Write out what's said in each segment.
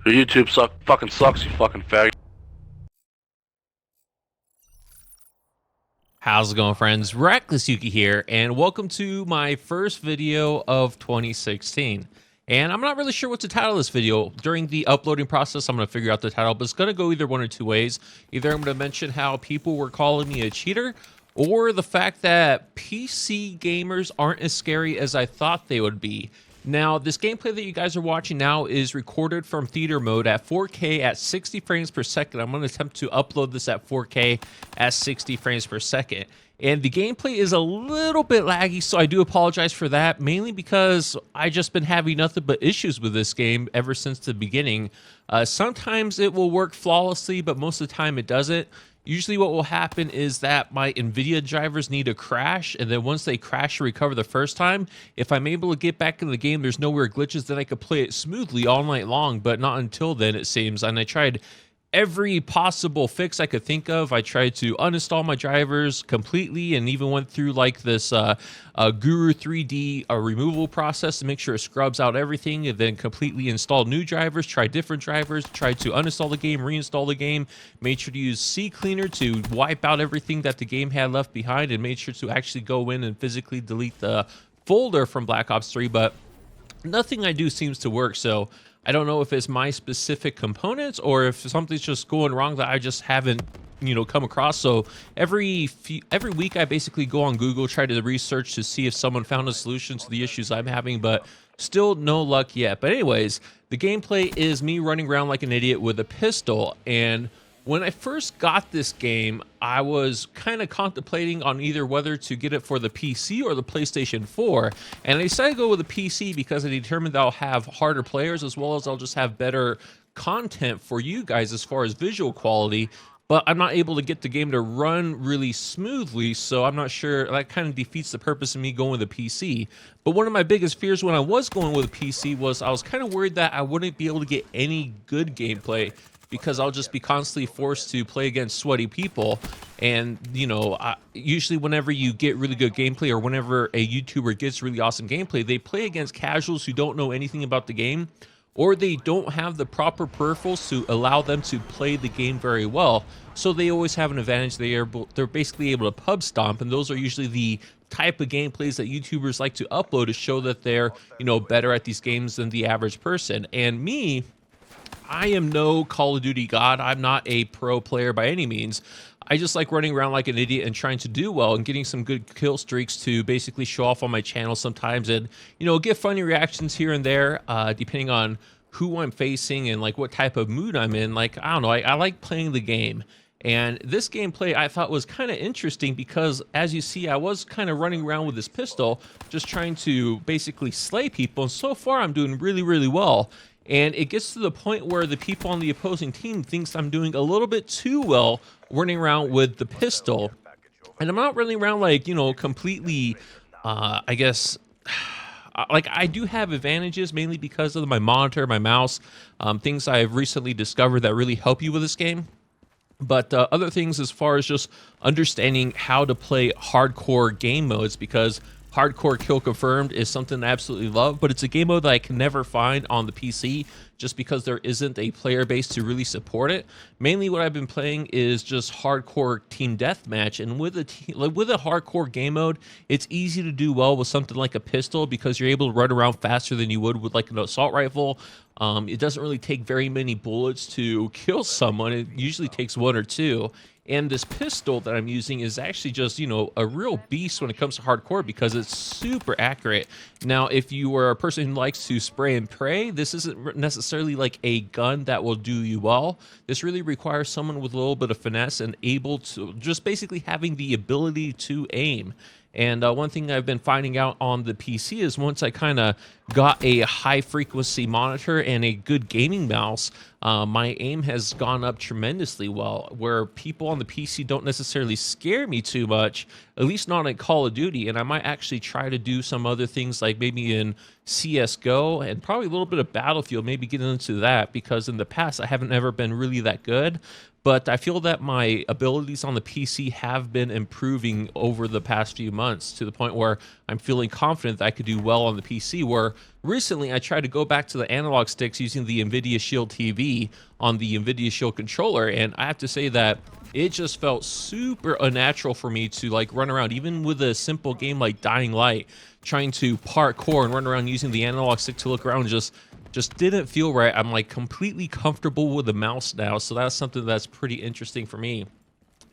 Your YouTube fucking sucks, you fucking faggot. How's it going, friends? Reckless Yuki here, and welcome to my first video of 2016. And I'm not really sure what to title this video. During the uploading process, I'm going to figure out the title, but it's going to go either one or two ways. Either I'm going to mention how people were calling me a cheater, or the fact that PC gamers aren't as scary as I thought they would be. Now, this gameplay that you guys are watching now is recorded from theater mode at 4K at 60 frames per second. I'm going to attempt to upload this at 4K at 60 frames per second. And the gameplay is a little bit laggy, so I do apologize for that, mainly because I just been having nothing but issues with this game ever since the beginning. Sometimes it will work flawlessly, but most of the time it doesn't. Usually what will happen is that my NVIDIA drivers need to crash, and then once they crash and recover the first time, if I'm able to get back in the game, there's no weird glitches, then I could play it smoothly all night long, but not until then, it seems. And I tried every possible fix I could think of. I tried to uninstall my drivers completely and even went through like this Guru 3D removal process to make sure it scrubs out everything, and then completely installed new drivers, tried different drivers, tried to uninstall the game, reinstall the game, made sure to use CCleaner to wipe out everything that the game had left behind, and made sure to actually go in and physically delete the folder from Black Ops 3, but nothing I do seems to work. So I don't know if it's my specific components or if something's just going wrong that I just haven't, come across. So every week I basically go on Google, try to research to see if someone found a solution to the issues I'm having, but still no luck yet. But anyways, the gameplay is me running around like an idiot with a pistol. And when I first got this game, I was kind of contemplating on either whether to get it for the PC or the PlayStation 4. And I decided to go with the PC because I determined that I'll have harder players, as well as I'll just have better content for you guys as far as visual quality. But I'm not able to get the game to run really smoothly, so I'm not sure. That kind of defeats the purpose of me going with a PC. But one of my biggest fears when I was going with a PC was I was kind of worried that I wouldn't be able to get any good gameplay, because I'll just be constantly forced to play against sweaty people. And, usually whenever you get really good gameplay, or whenever a YouTuber gets really awesome gameplay, they play against casuals who don't know anything about the game, or they don't have the proper peripherals to allow them to play the game very well. So they always have an advantage. They're basically able to pub stomp, and those are usually the type of gameplays that YouTubers like to upload to show that they're, better at these games than the average person. And me, I am no Call of Duty god. I'm not a pro player by any means. I just like running around like an idiot and trying to do well and getting some good kill streaks to basically show off on my channel sometimes, and get funny reactions here and there, depending on who I'm facing and like what type of mood I'm in. Like, I don't know, I like playing the game. And this gameplay I thought was kind of interesting because, as you see, I was kind of running around with this pistol, just trying to basically slay people, and so far I'm doing really, really well. And it gets to the point where the people on the opposing team thinks I'm doing a little bit too well running around with the pistol. And I'm not running around like, completely, I guess, like I do have advantages, mainly because of my monitor, my mouse, things I've recently discovered that really help you with this game. But other things as far as just understanding how to play hardcore game modes, because Hardcore Kill Confirmed is something I absolutely love, but it's a game mode that I can never find on the PC just because there isn't a player base to really support it. Mainly what I've been playing is just hardcore team deathmatch, and with a hardcore game mode, it's easy to do well with something like a pistol because you're able to run around faster than you would with like an assault rifle. It doesn't really take very many bullets to kill someone. It usually takes one or two. And this pistol that I'm using is actually just, a real beast when it comes to hardcore because it's super accurate. Now, if you are a person who likes to spray and pray, this isn't necessarily like a gun that will do you well. This really requires someone with a little bit of finesse and able to just basically having the ability to aim. And one thing I've been finding out on the PC is once I kind of got a high frequency monitor and a good gaming mouse, my aim has gone up tremendously well, where people on the PC don't necessarily scare me too much, at least not in Call of Duty. And I might actually try to do some other things like maybe in CSGO and probably a little bit of Battlefield, maybe get into that, because in the past I haven't ever been really that good. but I feel that my abilities on the PC have been improving over the past few months to the point where I'm feeling confident that I could do well on the PC, where recently I tried to go back to the analog sticks using the NVIDIA Shield TV on the NVIDIA Shield controller, and I have to say that it just felt super unnatural for me to like run around, even with a simple game like Dying Light, trying to parkour and run around using the analog stick to look around. Just didn't feel right. I'm like completely comfortable with the mouse now, so that's something that's pretty interesting for me.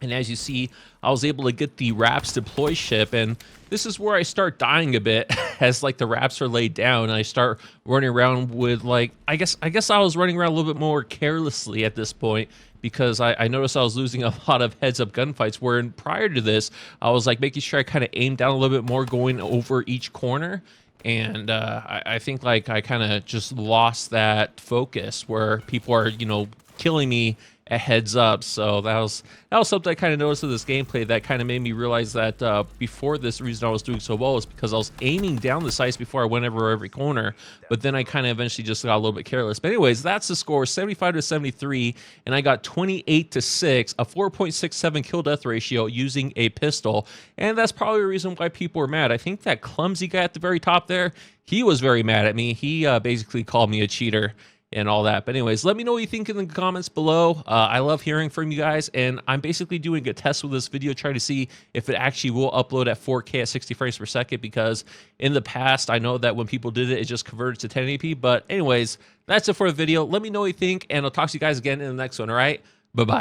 And as you see, I was able to get the wraps deploy ship, and this is where I start dying a bit as like the wraps are laid down and I start running around with like, I guess I was running around a little bit more carelessly at this point, because I noticed I was losing a lot of heads-up gunfights, where prior to this, I was like making sure I kind of aimed down a little bit more, going over each corner. And I think like I kind of just lost that focus where people are, you know, killing me at heads up. So that was something I kind of noticed with this gameplay that kind of made me realize that before this, reason I was doing so well is because I was aiming down the sights before I went over every corner. But then I kind of eventually just got a little bit careless. But anyways, that's the score, 75-73, and I got 28-6, a 4.67 kill death ratio using a pistol. And that's probably the reason why people were mad. I think that clumsy guy at the very top there, he was very mad at me. He basically called me a cheater and all that. But anyways, let me know what you think in the comments below. I love hearing from you guys, and I'm basically doing a test with this video, trying to see if it actually will upload at 4K at 60 frames per second, because in the past, I know that when people did it, it just converted to 1080p. But anyways, that's it for the video. Let me know what you think, and I'll talk to you guys again in the next one, all right? Bye-bye.